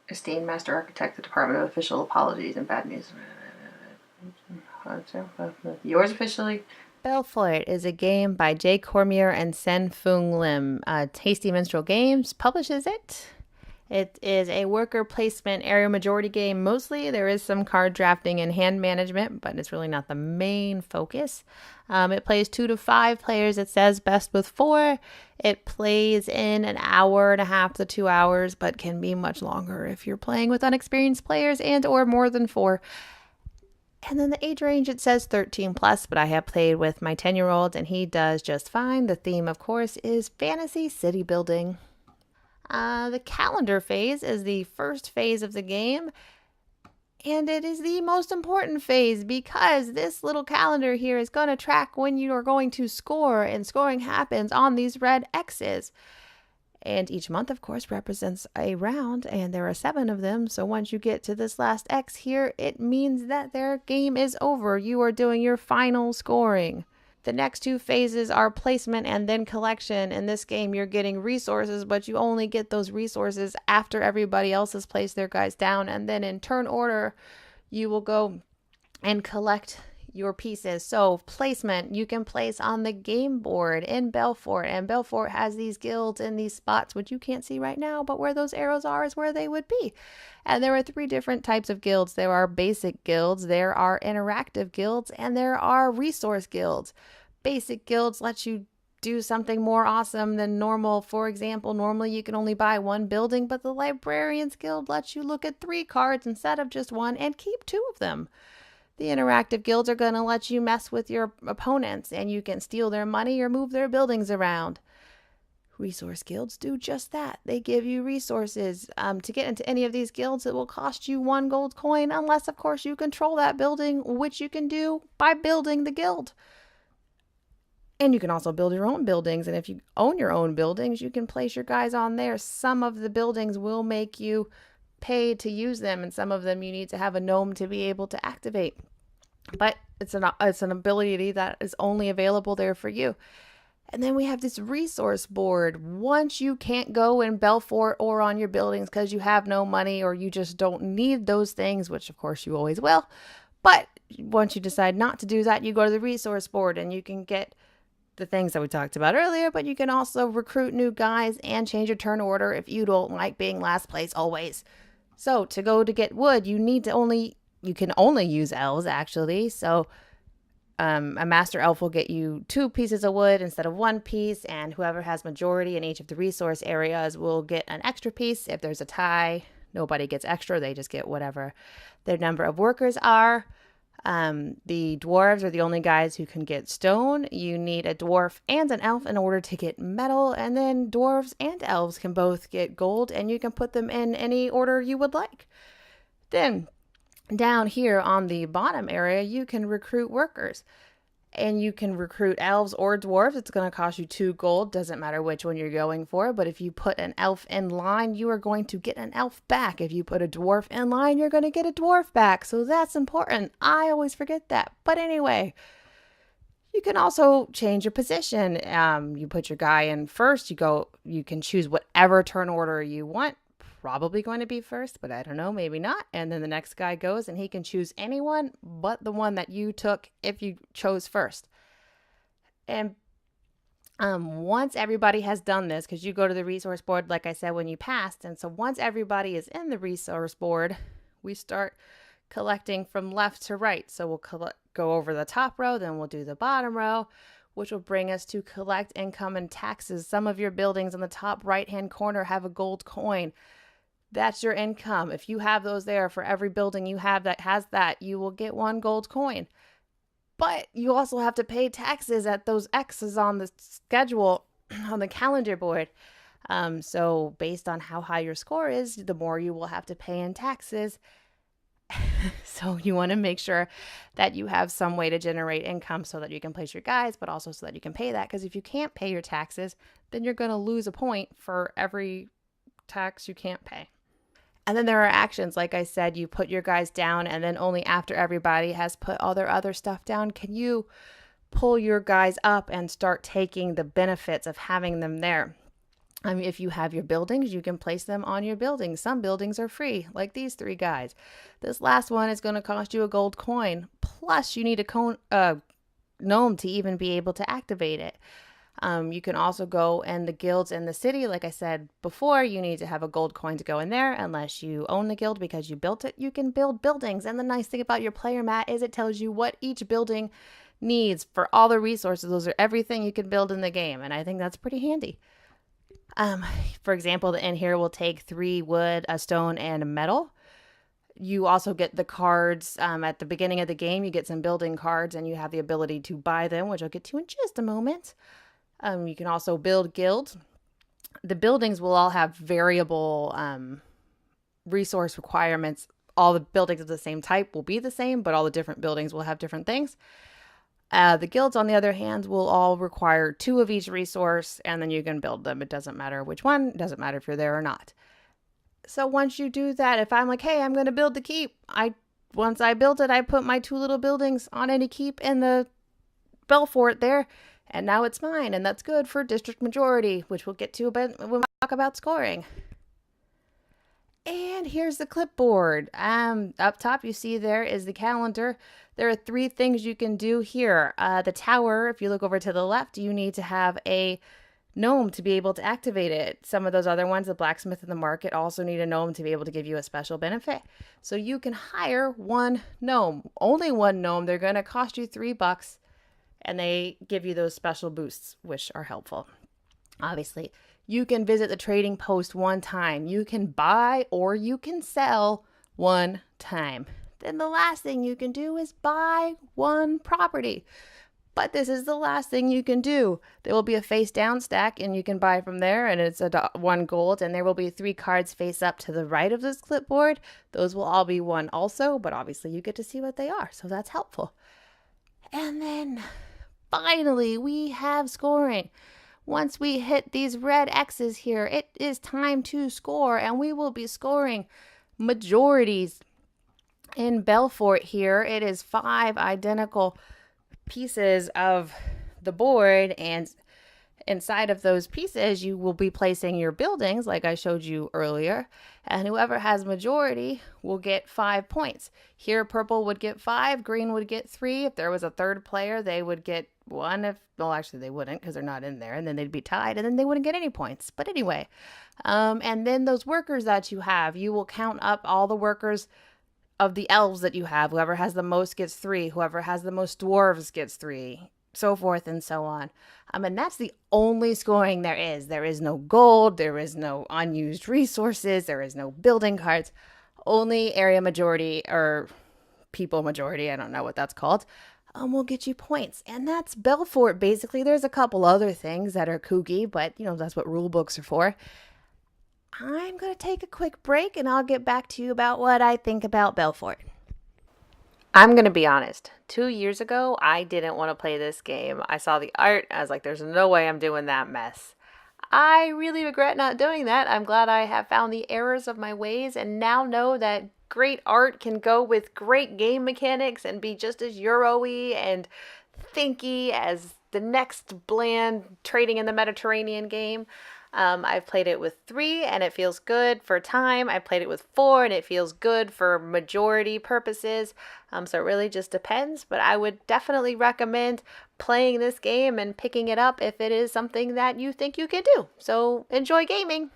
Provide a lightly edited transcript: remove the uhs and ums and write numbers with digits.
Esteemed Master Architect, the Department of Official Apologies and Bad News. Yours officially. Belfort is a game by Jay Cormier and Sen Fung Lim. Tasty Minstrel Games publishes it. It is a worker placement area majority game mostly. There is some card drafting and hand management, but it's really not the main focus. It plays 2 to 5 players. It says best with 4. It plays in an hour and a half to 2 hours, but can be much longer if you're playing with unexperienced players and or more than 4. And then the age range, it says 13 plus, but I have played with my 10-year-old and he does just fine. The theme, of course, is fantasy city building. The calendar phase is the first phase of the game, and it is the most important phase because this little calendar here is going to track when you are going to score, and scoring happens on these red X's. And each month, of course, represents a round, and there are 7 of them. So once you get to this last X here, it means that their game is over. You are doing your final scoring. The next 2 phases are placement and then collection. In this game, you're getting resources, but you only get those resources after everybody else has placed their guys down. And then in turn order, you will go and collect your pieces. So placement, you can place on the game board in Belfort, and Belfort has these guilds in these spots which you can't see right now, but where those arrows are is where they would be. And there are 3 different types of guilds. There are basic guilds, there are interactive guilds, and there are resource guilds. Basic guilds let you do something more awesome than normal. For example, normally you can only buy 1 building, but the Librarians Guild lets you look at 3 cards instead of just 1 and keep 2 of them. The interactive guilds are going to let you mess with your opponents, and you can steal their money or move their buildings around. Resource guilds do just that. They give you resources. To get into any of these guilds, it will cost you 1 gold coin, unless, of course, you control that building, which you can do by building the guild. And you can also build your own buildings, and if you own your own buildings, you can place your guys on there. Some of the buildings will make you pay to use them, and some of them you need to have a gnome to be able to activate. But it's an ability that is only available there for you. And then we have this resource board. Once you can't go in Belfort or on your buildings because you have no money or you just don't need those things, which of course you always will. But once you decide not to do that, you go to the resource board and you can get the things that we talked about earlier, but you can also recruit new guys and change your turn order if you don't like being last place always. So to go to get wood, you can only use elves actually. So a master elf will get you 2 pieces of wood instead of 1 piece, and whoever has majority in each of the resource areas will get an extra piece. If there's a tie, nobody gets extra. They just get whatever their number of workers are. The dwarves are the only guys who can get stone. You need a dwarf and an elf in order to get metal, and then dwarves and elves can both get gold, and you can put them in any order you would like. Then down here on the bottom area, you can recruit workers, and you can recruit elves or dwarves. It's going to cost you 2 gold. Doesn't matter which one you're going for, but if you put an elf in line, you are going to get an elf back. If you put a dwarf in line, you're going to get a dwarf back. So that's important. I always forget that. But anyway, you can also change your position. You put your guy in first. You can choose whatever turn order you want. Probably going to be first, but I don't know, maybe not. And then the next guy goes and he can choose anyone but the one that you took if you chose first. And once everybody has done this, because you go to the resource board, like I said, when you passed. And so once everybody is in the resource board, we start collecting from left to right. So we'll go over the top row, then we'll do the bottom row, which will bring us to collect income and taxes. Some of your buildings in the top right-hand corner have a gold coin. That's your income. If you have those there, for every building you have that has that, you will get 1 gold coin. But you also have to pay taxes at those X's on the schedule on the calendar board. So based on how high your score is, the more you will have to pay in taxes. So you want to make sure that you have some way to generate income so that you can place your guys, but also so that you can pay that. Because if you can't pay your taxes, then you're going to lose a point for every tax you can't pay. And then there are actions. Like I said, you put your guys down, and then only after everybody has put all their other stuff down can you pull your guys up and start taking the benefits of having them there. If you have your buildings, you can place them on your buildings. Some buildings are free, like these three guys. This last one is going to cost you a gold coin. Plus, you need a gnome to even be able to activate it. You can also go in the guilds in the city. Like I said before, you need to have a gold coin to go in there unless you own the guild because you built it. You can build buildings. And the nice thing about your player mat is it tells you what each building needs for all the resources. Those are everything you can build in the game. And I think that's pretty handy. For example, the inn here will take 3 wood, a stone, and a metal. You also get the cards at the beginning of the game. You get some building cards and you have the ability to buy them, which I'll get to in just a moment. You can also build guilds. The buildings will all have variable resource requirements. All the buildings of the same type will be the same, but all the different buildings will have different things. The guilds, on the other hand, will all require 2 of each resource, and then you can build them. It doesn't matter which one. It doesn't matter if you're there or not. So once you do that, if I'm like, hey, I'm going to build the keep, once I built it, I put my 2 little buildings on any keep in the Belfort there, and now it's mine, and that's good for district majority, which we'll get to when we talk about scoring. And here's the clipboard. Up top, you see there is the calendar. There are 3 things you can do here. The tower, if you look over to the left, you need to have a gnome to be able to activate it. Some of those other ones, the blacksmith and the market, also need a gnome to be able to give you a special benefit. So you can hire 1 gnome. Only 1 gnome. They're going to cost you $3, and they give you those special boosts, which are helpful. Obviously, you can visit the trading post 1 time. You can buy or you can sell 1 time. Then the last thing you can do is buy 1 property. But this is the last thing you can do. There will be a face down stack and you can buy from there, and it's 1 gold, and there will be 3 cards face up to the right of this clipboard. Those will all be 1 also, but obviously you get to see what they are, so that's helpful. And then finally we have scoring. Once we hit these red X's here, it is time to score, and we will be scoring majorities. In Belfort here, it is 5 identical pieces of the board, and inside of those pieces, you will be placing your buildings like I showed you earlier, and whoever has majority will get 5 points. Here, purple would get 5, green would get 3. If there was a third player, they would get 1. Actually, they wouldn't because they're not in there, and then they'd be tied, and then they wouldn't get any points. But anyway, and then those workers that you have, you will count up all the workers of the elves that you have. Whoever has the most gets 3. Whoever has the most dwarves gets 3. So forth and so on. And that's the only scoring there is. There is no gold. There is no unused resources. There is no building cards. Only area majority or people majority, I don't know what that's called, will get you points. And that's Belfort, basically. There's a couple other things that are kooky, but, that's what rule books are for. I'm going to take a quick break, and I'll get back to you about what I think about Belfort. I'm going to be honest. 2 years ago, I didn't want to play this game. I saw the art. I was like, there's no way I'm doing that mess. I really regret not doing that. I'm glad I have found the errors of my ways and now know that great art can go with great game mechanics and be just as Euro-y and thinky as the next bland trading in the Mediterranean game. I've played it with 3 and it feels good for time. I played it with 4 and it feels good for majority purposes. So it really just depends, but I would definitely recommend playing this game and picking it up if it is something that you think you can do. So enjoy gaming.